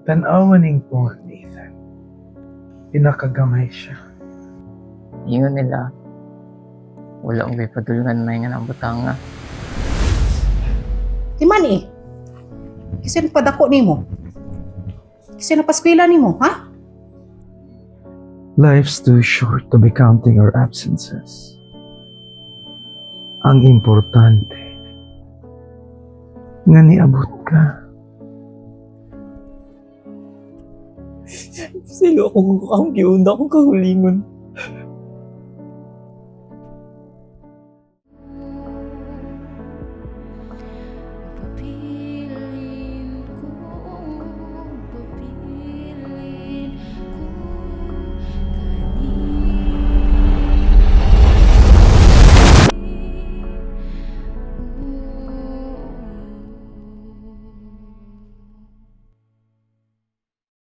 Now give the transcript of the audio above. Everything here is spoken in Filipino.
Tanawaning po, Nathan. Pinakagamay siya. Ingon nila, wala akong ipadulungan may nga ng butanga. Di man eh. Kasi padako nimo. Kasi napaskwela nimo, ha? Life's too short to be counting our absences. Ang importante, nga niabot ka. Sino akong giunda akong kahulingon.